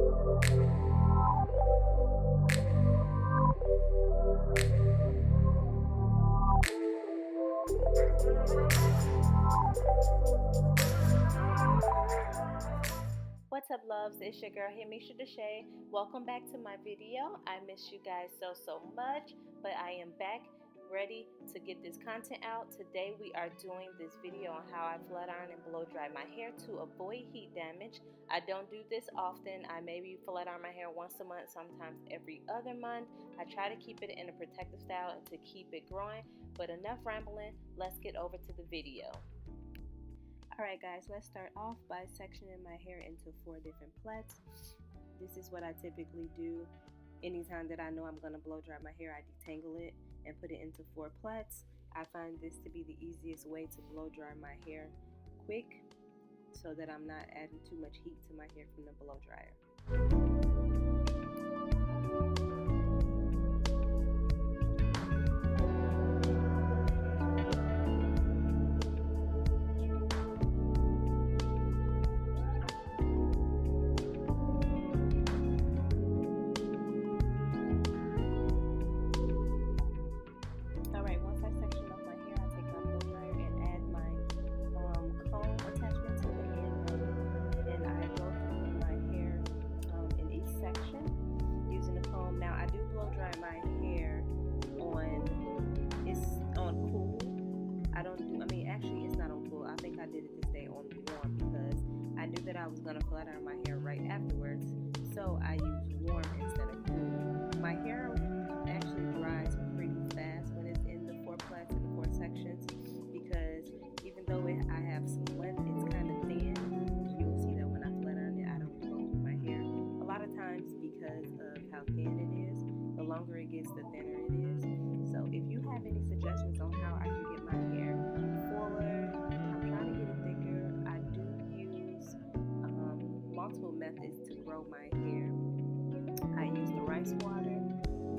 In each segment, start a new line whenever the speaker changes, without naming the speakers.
What's up, loves? It's your girl here, mishadeshay. Welcome back to my video. I miss you guys so much, but I am back ready to get this content out. Today we are doing this video on how I flat iron and blow dry my hair to avoid heat damage. I don't do this often. I maybe flat iron my hair once a month, sometimes every other month. I try to keep it in a protective style and to keep it growing, but enough rambling. Let's get over to the video. Alright guys, let's start off by sectioning my hair into 4 different plaits. This is what I typically do. Anytime that I know I'm going to blow dry my hair, I detangle it and put it into 4 plaits. I find this to be the easiest way to blow dry my hair quick so that I'm not adding too much heat to my hair from the blow dryer. I knew that I was going to flat iron my hair right afterwards, so I used warm instead of cool. My hair actually dries pretty fast when it's in the 4 plaits and the 4 sections, because even though I have some length, it's kind of thin. You'll see that when I flat iron it, I don't blow through my hair. A lot of times because of how thin it is, the longer it gets, the thinner it is. So if you have any suggestions on how I can get my hair fuller, I'm trying to get it thicker. I do use multiple methods to grow my hair. I use the rice water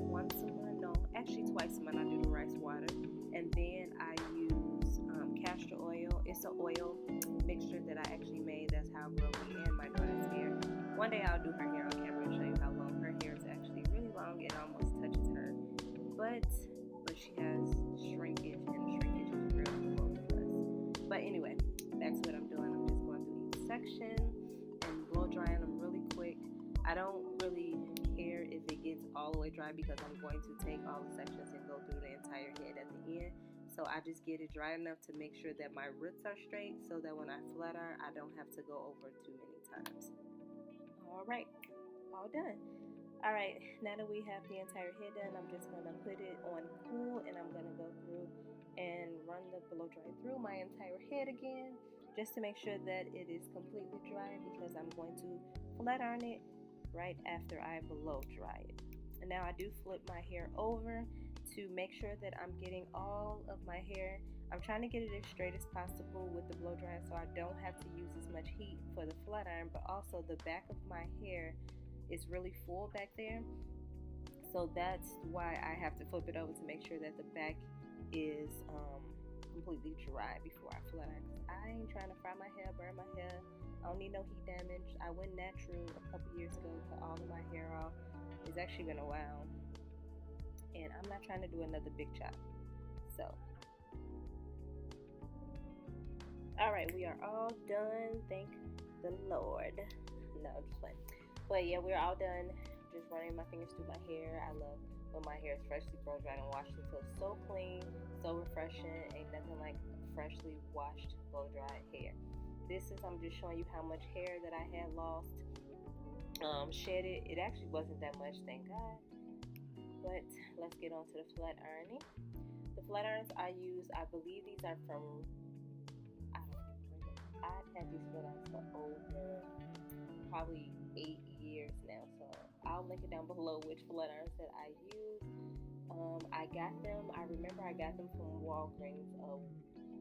once a month, no, actually twice a month I do the rice water, and then I use castor oil. It's an oil mixture that I actually made. That's how I grow me and my daughter's hair. One day I'll do her hair on camera and show you how long her hair is. Actually really long. It almost touches her, but she has shrinkage, and the shrinkage is real for both of us. But anyway, that's what I'm doing. I'm just going through each section and blow drying them really quick. I don't really care if it gets all the way dry, because I'm going to take all the sections and go through the entire head at the end. So I just get it dry enough to make sure that my roots are straight, so that when I flat iron, I don't have to go over too many times. Alright, all done. Alright, now that we have the entire head done, I'm just going to put it on cool, and I'm going to go through and run the blow dry through my entire head again, just to make sure that it is completely dry, because I'm going to flat iron it right after I blow dry it. And now I do flip my hair over to make sure that I'm getting all of my hair. I'm trying to get it as straight as possible with the blow dryer, so I don't have to use as much heat for the flat iron, but also the back of my hair is really full back there, so that's why I have to flip it over to make sure that the back is completely dry before I flat iron, because I ain't trying to fry my hair, burn my hair. I don't need no heat damage. I went natural a couple years ago, cut all of my hair off. It's actually been a while, and I'm not trying to do another big chop. So alright, we are all done, thank the Lord. No, just playing. But yeah, we're all done. Just running my fingers through my hair. I love when my hair is freshly blow dried and washed. It feels so clean, so refreshing. Ain't nothing like freshly washed blow dried hair. This is, I'm just showing you how much hair that I had lost, shedded. It actually wasn't that much, thank God. But let's get on to the flat ironing. The flat irons I use, I believe these are from, I don't remember. I've had these flat irons for over probably 8 years now, so I'll link it down below which flat irons that I use. I got them, I remember I got them from Walgreens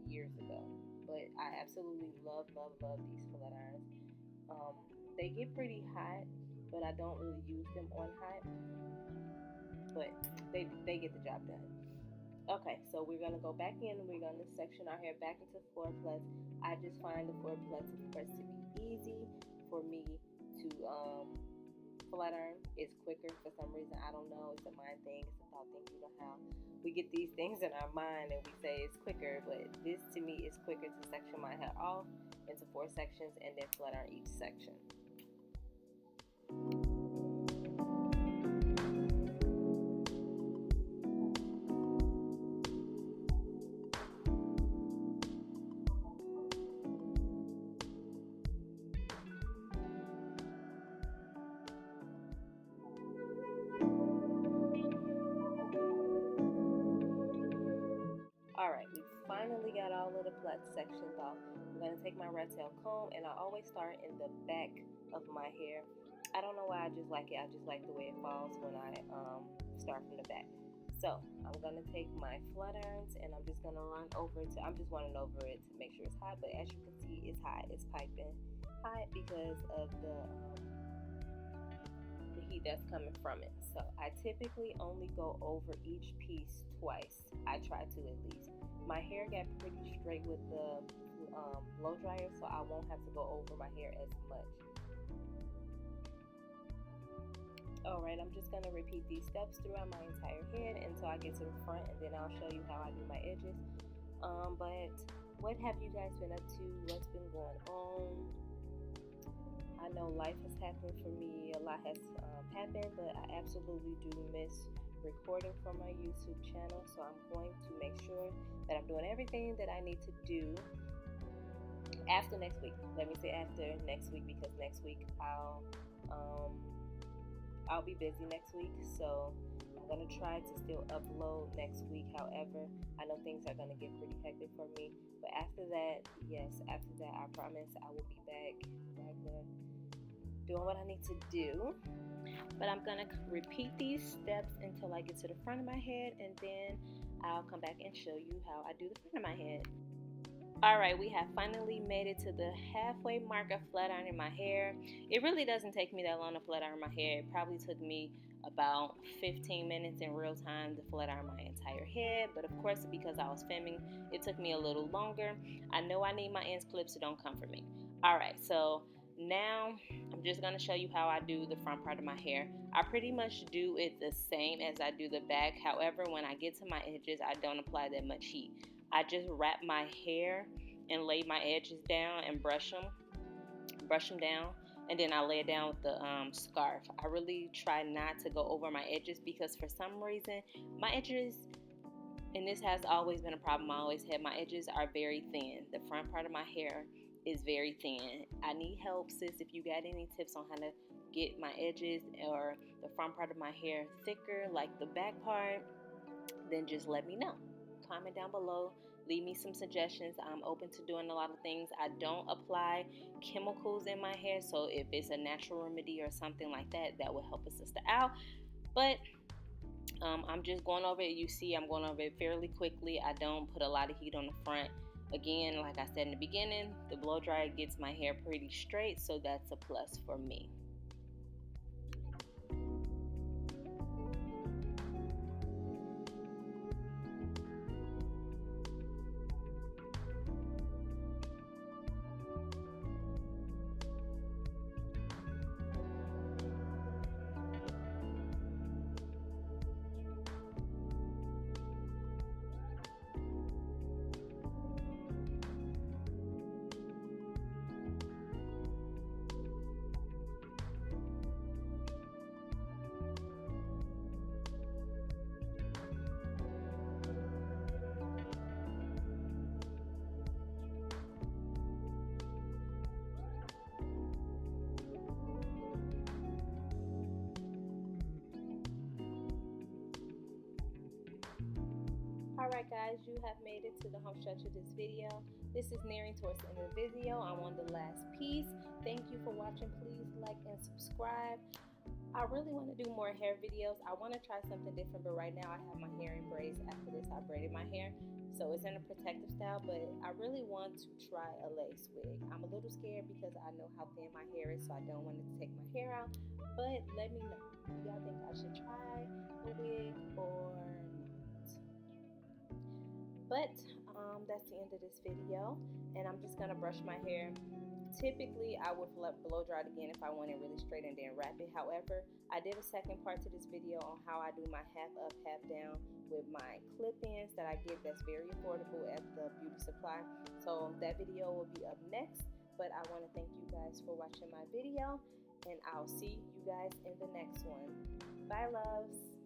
years ago, but I absolutely love these flat irons. They get pretty hot, but I don't really use them on hot, but they get the job done. Okay, so we're gonna go back in and we're gonna section our hair back into 4 plaits. I just find the 4 plaits, of course, to be easy for me to flat iron is quicker for some reason. I don't know. It's a mind thing. It's a thought thing. You know how we get these things in our mind and we say it's quicker, but this to me is quicker to section my hair off into 4 sections and then flat iron each section. Alright, we finally got all of the flat sections off. I'm going to take my rat tail comb, and I always start in the back of my hair. I don't know why, I just like it. I just like the way it falls when I start from the back. So I'm going to take my flat irons, and I'm just going to run over it. I'm just running over it to make sure it's hot, but as you can see, it's hot. It's piping hot because of the heat that's coming from it. So I typically only go over each piece twice. I try to at least. My hair got pretty straight with the blow dryer, so I won't have to go over my hair as much. Alright, I'm just going to repeat these steps throughout my entire head until I get to the front, and then I'll show you how I do my edges. But what have you guys been up to? What's been going on? I know life has happened for me. A lot has happened, but I absolutely do miss recording for my YouTube channel. So I'm going to make sure that I'm doing everything that I need to do after next week. Let me say after next week, because next week I'll be busy next week. So I'm going to try to still upload next week. However, I know things are going to get pretty hectic for me. But after that, yes, after that, I promise I will be back regular, doing what I need to do. But I'm going to repeat these steps until I get to the front of my head, and then I'll come back and show you how I do the front of my head. Alright, we have finally made it to the halfway mark of flat ironing my hair. It really doesn't take me that long to flat iron my hair. It probably took me about 15 minutes in real time to flat iron my entire head, but of course, because I was filming, it took me a little longer. I know I need my ends clipped, so don't come for me. Alright, so now I'm just going to show you how I do the front part of my hair. I pretty much do it the same as I do the back. However, when I get to my edges, I don't apply that much heat. I just wrap my hair and lay my edges down and brush them down, and then I lay it down with the scarf. I really try not to go over my edges, because for some reason my edges, and this has always been a problem I always had, my edges are very thin. The front part of my hair is very thin. I need help, sis. If you got any tips on how to get my edges or the front part of my hair thicker like the back part, then just let me know. Comment down below, leave me some suggestions. I'm open to doing a lot of things. I don't apply chemicals in my hair, so if it's a natural remedy or something like that, that will help a sister out. But I'm just going over it. You see, I'm going over it fairly quickly. I don't put a lot of heat on the front. Again, like I said in the beginning, the blow dryer gets my hair pretty straight, so that's a plus for me. Alright guys, you have made it to the home stretch of this video. This is nearing towards the end of the video. I'm on the last piece. Thank you for watching. Please like and subscribe. I really want to do more hair videos. I want to try something different, but right now I have my hair in braids. After this, I braided my hair, so it's in a protective style, but I really want to try a lace wig. I'm a little scared because I know how thin my hair is, so I don't want to take my hair out, but let me know. Do y'all think I should try a wig or not? But that's the end of this video, and I'm just going to brush my hair Typically, I would blow dry it again if I want it really straight and then wrap it. However, I did a second part to this video on how I do my half up, half down with my clip-ins that I give that's very affordable at the beauty supply. So that video will be up next. But I want to thank you guys for watching my video, and I'll see you guys in the next one. Bye, loves.